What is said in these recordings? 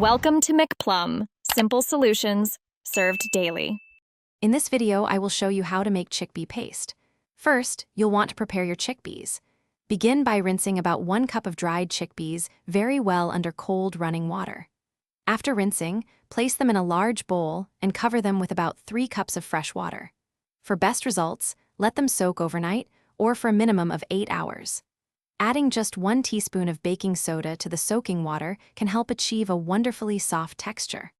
Welcome to McPlum, simple solutions served daily. In this video, I will show you how to make chickpea paste. First, you'll want to prepare your chickpeas. Begin by rinsing about 1 cup of dried chickpeas very well under cold running water. After rinsing, place them in a large bowl and cover them with about 3 cups of fresh water. For best results, let them soak overnight or for a minimum of 8 hours. Adding just 1 teaspoon of baking soda to the soaking water can help achieve a wonderfully soft texture.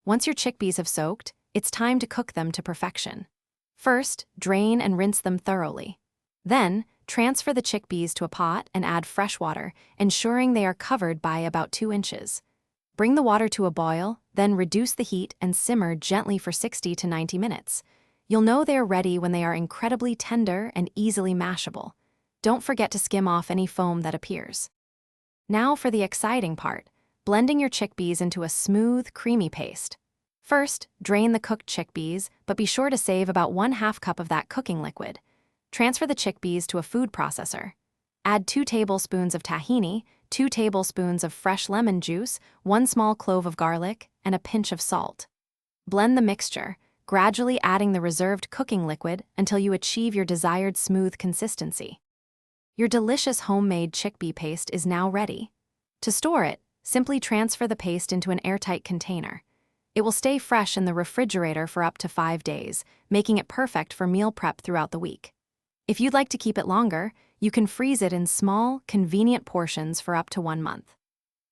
Once your chickpeas have soaked, it's time to cook them to perfection. First, drain and rinse them thoroughly. Then, transfer the chickpeas to a pot and add fresh water, ensuring they are covered by about 2 inches. Bring the water to a boil, then reduce the heat and simmer gently for 60 to 90 minutes. You'll know they are ready when they are incredibly tender and easily mashable. Don't forget to skim off any foam that appears. Now for the exciting part, blending your chickpeas into a smooth, creamy paste. First, drain the cooked chickpeas, but be sure to save about 1/2 cup of that cooking liquid. Transfer the chickpeas to a food processor. Add 2 tablespoons of tahini, 2 tablespoons of fresh lemon juice, 1 small clove of garlic, and a pinch of salt. Blend the mixture, gradually adding the reserved cooking liquid until you achieve your desired smooth consistency. Your delicious homemade chickpea paste is now ready. To store it, simply transfer the paste into an airtight container. It will stay fresh in the refrigerator for up to 5 days, making it perfect for meal prep throughout the week. If you'd like to keep it longer, you can freeze it in small, convenient portions for up to 1 month.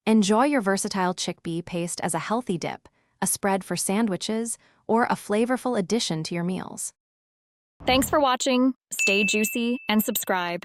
Enjoy your versatile chickpea paste as a healthy dip, a spread for sandwiches, or a flavorful addition to your meals. Thanks for watching. Stay juicy and subscribe.